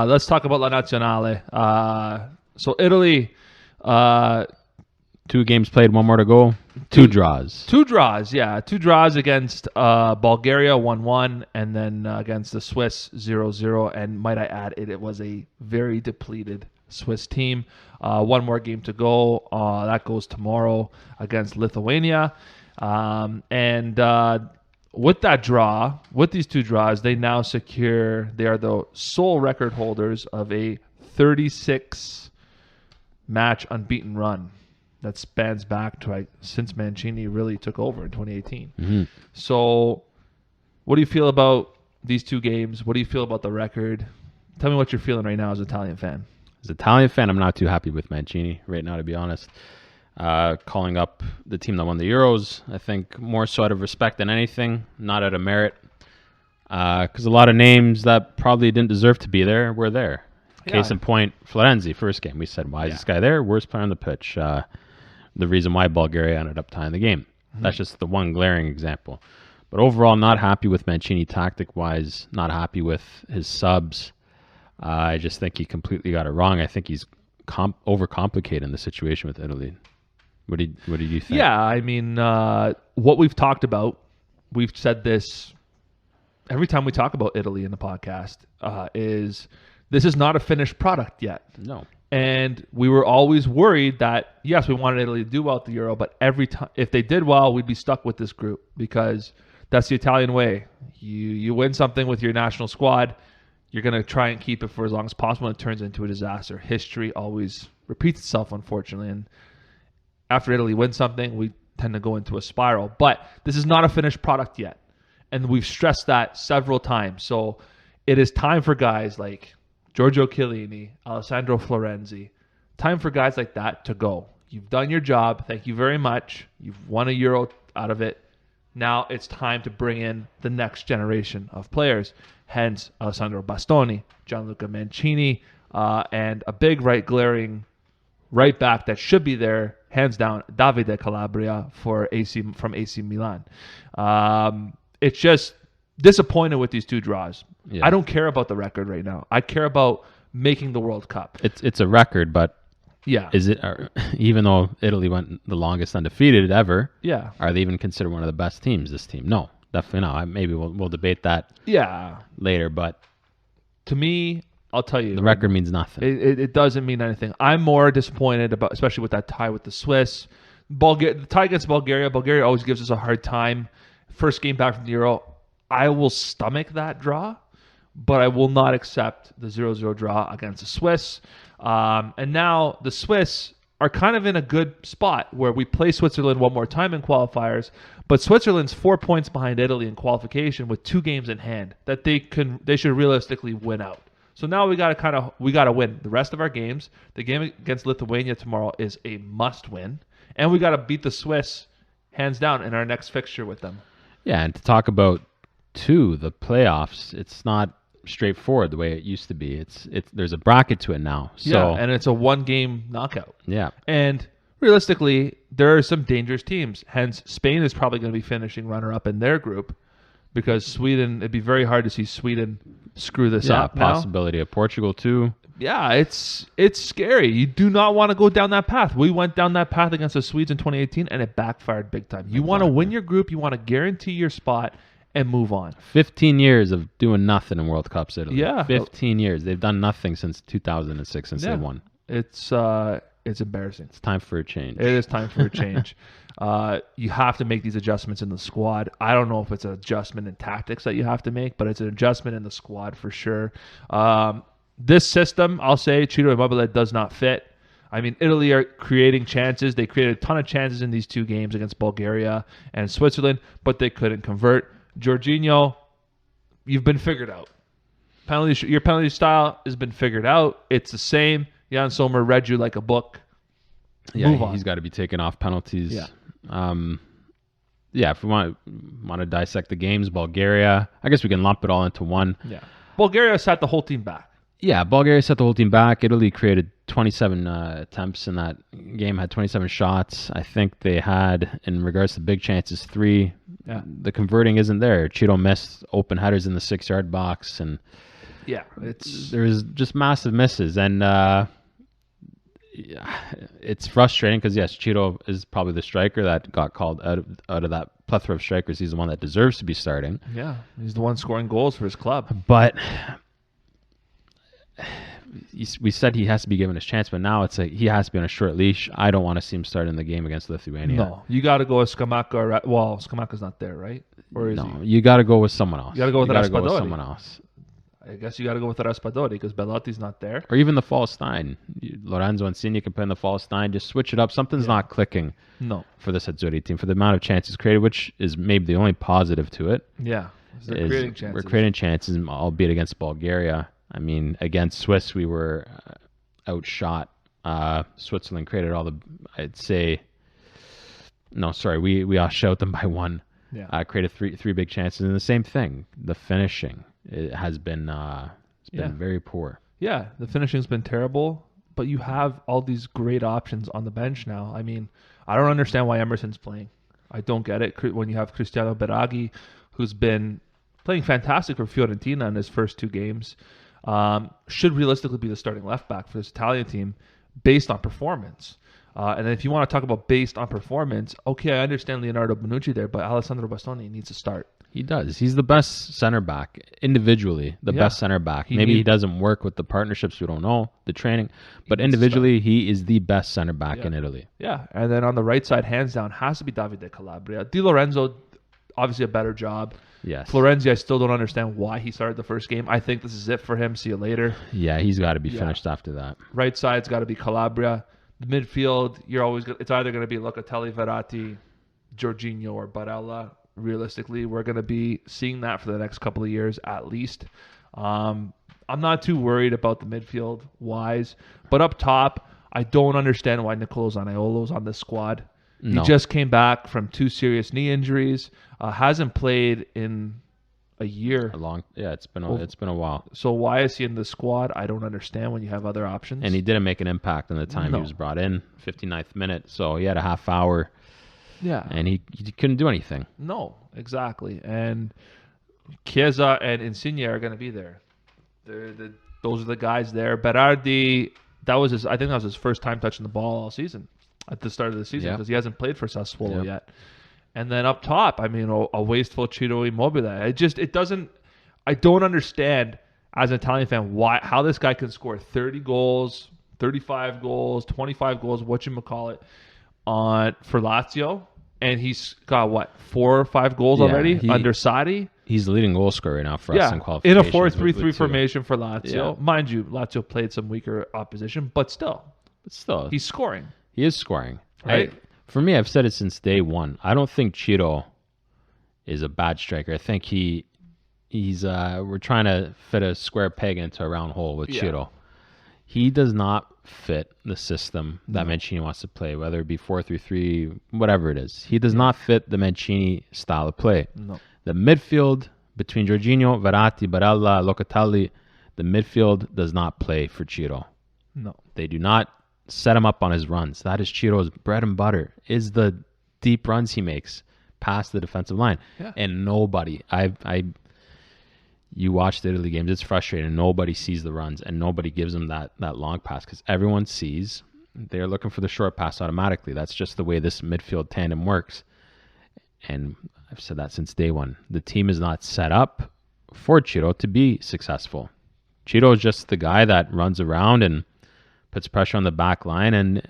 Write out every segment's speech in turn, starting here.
Let's talk about La Nazionale. So Italy, 2 games played, 1 more to go. 2 draws. 2 draws, yeah. 2 draws against Bulgaria, 1-1, and then against the Swiss, 0-0. And might I add, it was a very depleted Swiss team. 1 more game to go. That goes tomorrow against Lithuania. With that draw, with these 2 draws, they now they are the sole record holders of a 36-match unbeaten run that spans back to since Mancini really took over in 2018. Mm-hmm. So what do you feel about these 2 games? What do you feel about the record? Tell me what you're feeling right now as an Italian fan. As an Italian fan, I'm not too happy with Mancini right now, to be honest. Calling up the team that won the Euros, I think more so out of respect than anything, not out of merit. Because a lot of names that probably didn't deserve to be there were there. Case in point, Florenzi, first game. We said, why is this guy there? Worst player on the pitch. The reason why Bulgaria ended up tying the game. Mm-hmm. That's just the one glaring example. But overall, not happy with Mancini tactic-wise, not happy with his subs. I just think he completely got it wrong. I think he's overcomplicating the situation with Italy. What did you think? Yeah, I mean, what we've talked about, we've said this every time we talk about Italy in the podcast, is this is not a finished product yet. No. And we were always worried that, yes, we wanted Italy to do well at the Euro, but every time, if they did well, we'd be stuck with this group because that's the Italian way. You win something with your national squad, you're going to try and keep it for as long as possible, and it turns into a disaster. History always repeats itself, unfortunately. And after Italy wins something, we tend to go into a spiral. But this is not a finished product yet. And we've stressed that several times. So it is time for guys like Giorgio Chiellini, Alessandro Florenzi, time for guys like that to go. You've done your job. Thank you very much. You've won a Euro out of it. Now it's time to bring in the next generation of players. Hence, Alessandro Bastoni, Gianluca Mancini, and a big glaring right back that should be there, hands down, Davide Calabria from AC Milan. It's just disappointed with these 2 draws. Yeah. I don't care about the record right now. I care about making the World Cup. It's a record, but yeah, is it? Even though Italy went the longest undefeated ever, yeah, are they even considered one of the best teams? This team, no, definitely not. Maybe we'll debate that. Yeah, later, but to me, I'll tell you, the record means nothing. It doesn't mean anything. I'm more disappointed about, especially with that tie with the Swiss. The tie against Bulgaria. Bulgaria always gives us a hard time. First game back from the Euro, I will stomach that draw, but I will not accept the 0-0 draw against the Swiss. And now the Swiss are kind of in a good spot where we play Switzerland one more time in qualifiers, but Switzerland's 4 points behind Italy in qualification with 2 games in hand that they should realistically win out. So now we got to win the rest of our games. The game against Lithuania tomorrow is a must win, and we got to beat the Swiss hands down in our next fixture with them. Yeah, and to talk about the playoffs, it's not straightforward the way it used to be. There's a bracket to it now. So, yeah, and it's a 1-game knockout. Yeah. And realistically, there are some dangerous teams. Hence, Spain is probably going to be finishing runner-up in their group because Sweden, it'd be very hard to see Sweden screw this up now. Possibility of Portugal too. Yeah, it's scary. You do not want to go down that path. We went down that path against the Swedes in 2018, and it backfired big time. You want to win your group. You want to guarantee your spot and move on. 15 years of doing nothing in World Cups, Italy. Yeah. 15 years. They've done nothing since 2006 since they won. It's embarrassing. It's time for a change. It is time for a change. You have to make these adjustments in the squad. I don't know if it's an adjustment in tactics that you have to make, but it's an adjustment in the squad for sure. This system, I'll say, Ciro Immobile does not fit. I mean, Italy are creating chances. They created a ton of chances in these 2 games against Bulgaria and Switzerland, but they couldn't convert. Jorginho, you've been figured out. Your penalty style has been figured out. It's the same. Jan Sommer read you like a book. Yeah, Move on. He's got to be taking off penalties. Yeah. If we want to dissect the games, Bulgaria, I guess we can lump it all into one. Yeah. Bulgaria sat the whole team back. Yeah, Bulgaria set the whole team back. Italy created 27 attempts in that game, had 27 shots. I think they had, in regards to big chances, 3. Yeah. The converting isn't there. Cheeto missed open headers in the 6-yard box, and Yeah, it's There's just massive misses, and yeah, it's frustrating because yes, Cheeto is probably the striker that got called out of that plethora of strikers. He's the one that deserves to be starting. yeah, he's the one scoring goals for his club. But we said he has to be given his chance, but now it's like he has to be on a short leash. I don't want to see him start in the game against Lithuania. No, you got to go with Skamaka. Well, Skamaka's not there, right? Or is No, you got to go with someone else. You got to go with Raspadori. someone else. I guess you got to go with Raspadori because Bellotti's not there. Or even the false Stein. Lorenzo Insigne can play in the false Stein. Just switch it up. Something's not clicking No. for this Azzurri team. For the amount of chances created, which is maybe the only positive to it. Yeah, they're creating chances. We're creating chances, albeit against Bulgaria. I mean, against Swiss, we were outshot. Switzerland created all the, I'd say, no, sorry, we outshot them by one. Yeah. Created three big chances. And the same thing, the finishing. It has been very poor. Yeah, the finishing's been terrible, but you have all these great options on the bench now. I mean, I don't understand why Emerson's playing. I don't get it when you have Cristiano Beraghi, who's been playing fantastic for Fiorentina in his first 2 games. Should realistically be the starting left back for this Italian team based on performance. And then if you want to talk about based on performance, okay, I understand Leonardo Bonucci there, but Alessandro Bastoni needs to start. He does. He's the best center back individually. Best center back. Maybe he doesn't work with the partnerships. We don't know the training, but individually, he is the best center back in Italy. Yeah, and then on the right side, hands down, has to be Davide Calabria. Di Lorenzo, obviously a better job. Yes. Florenzi, I still don't understand why he started the first game. I think this is it for him. See you later. Yeah, he's got to be finished after that. Right side's got to be Calabria. The midfield, it's either going to be Locatelli, Verratti, Jorginho, or Barella. Realistically, we're going to be seeing that for the next couple of years at least. I'm not too worried about the midfield wise, but up top, I don't understand why Nicolo Zaniolo's on this squad. No. He just came back from 2 serious knee injuries. Hasn't played in a year. It's been a while. So why is he in the squad? I don't understand when you have other options. And he didn't make an impact in the time he was brought in, 59th minute. So he had a half hour. Yeah. And he couldn't do anything. No, exactly. And Chiesa and Insigne are going to be there. Those are the guys there. Berardi, I think that was his first time touching the ball all season at the start of the season because he hasn't played for Sassuolo yet. And then up top, I mean, a wasteful Ciro Immobile. I don't understand as an Italian fan how this guy can score 30 goals, 35 goals, 25 goals, whatchamacallit, for Lazio. And he's got, 4 or 5 goals already under Sarri? He's the leading goal scorer right now for us in qualifications. In a 4-3-3 formation for Lazio. Yeah. Mind you, Lazio played some weaker opposition, but still, he's scoring. He is scoring. Right? For me, I've said it since day one. I don't think Ciro is a bad striker. I think he's we're trying to fit a square peg into a round hole with Ciro. He does not fit the system that Mancini wants to play, whether it be 4-3-3, whatever it is. He does not fit the Mancini style of play. No. The midfield between Jorginho, Verratti, Barella, Locatelli, the midfield does not play for Ciro. No. They do not set him up on his runs. That is Ciro's bread and butter, is the deep runs he makes past the defensive line. Yeah. And nobody, you watch the Italy games, it's frustrating. Nobody sees the runs and nobody gives them that long pass because everyone sees they're looking for the short pass automatically. That's just the way this midfield tandem works. And I've said that since day one. The team is not set up for Ciro to be successful. Ciro is just the guy that runs around and puts pressure on the back line, and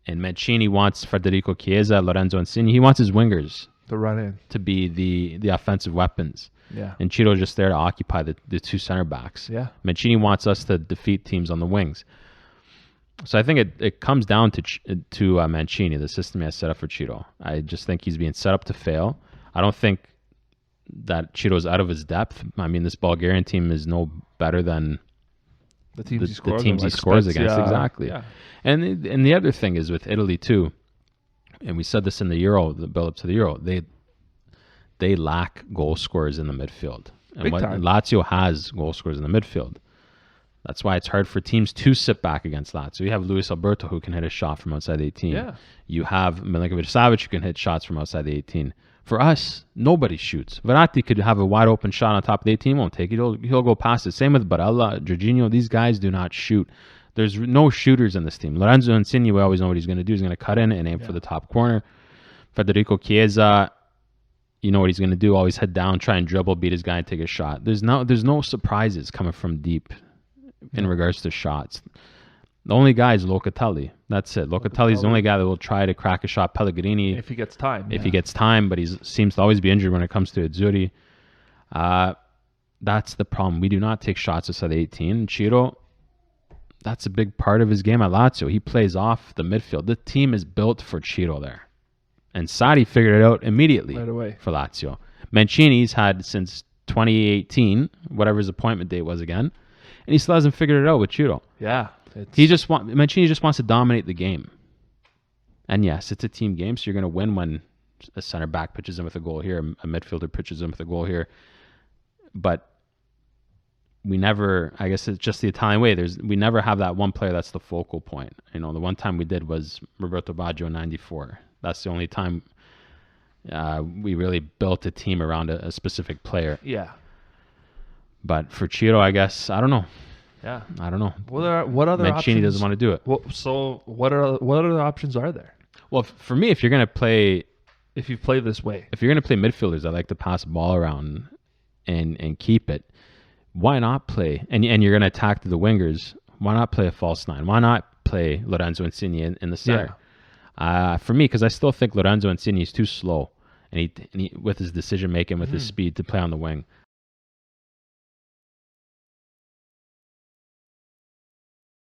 Mancini wants Federico Chiesa, Lorenzo Insigne. He wants his wingers to run in, to be the offensive weapons. Yeah. And Ciro's just there to occupy the 2 center backs. Yeah. Mancini wants us to defeat teams on the wings. So I think it comes down to Mancini, the system he has set up for Ciro. I just think he's being set up to fail. I don't think that Ciro's out of his depth. I mean, this Bulgarian team is no better than the teams he scores against. Exactly. Yeah. And the other thing is with Italy too, and we said this in the Euro, the build up to the Euro, they lack goal scorers in the midfield. And Big time. Lazio has goal scorers in the midfield. That's why it's hard for teams to sit back against that. So you have Luis Alberto who can hit a shot from outside the 18. Yeah. You have Milinkovic-Savic who can hit shots from outside the 18. For us, nobody shoots. Verratti could have a wide open shot on top of the 18, won't take it. He'll go past it. Same with Barella, Jorginho. These guys do not shoot. There's no shooters in this team. Lorenzo Insigne, we always know what he's going to do. He's going to cut in and aim for the top corner. Federico Chiesa, you know what he's going to do. Always head down, try and dribble, beat his guy, and take a shot. There's no surprises coming from deep in regards to shots. The only guy is Locatelli. That's it. Locatelli's the only guy that will try to crack a shot. Pellegrini, If he gets time. he gets time, but he seems to always be injured when it comes to Azzurri. That's the problem. We do not take shots outside the 18. Ciro, that's a big part of his game at Lazio. He plays off the midfield. The team is built for Ciro there. And Sarri figured it out immediately Right away. for Lazio. Mancini's had since 2018, whatever his appointment date was again, and he still hasn't figured it out with Ciro. Yeah. Mancini just wants to dominate the game. And yes, it's a team game, so you're going to win when a center back pitches in with a goal here, a midfielder pitches in with a goal here. But we never, I guess it's just the Italian way. We never have that one player that's the focal point. You know, the one time we did was Roberto Baggio in '94. That's the only time we really built a team around a specific player. Yeah. But for Ciro, I guess, I don't know. Yeah. I don't know. What other Mancini options? doesn't want to do it. Well, so what other options are there? Well, for me, if you're going to play If you play this way. midfielders that like to pass the ball around and keep it, why not play? And you're going to attack the wingers. Why not play a false nine? Why not play Lorenzo Insigne in the center? For me, because I still think Lorenzo Insigne is too slow, and he with his decision making, with his speed to play on the wing.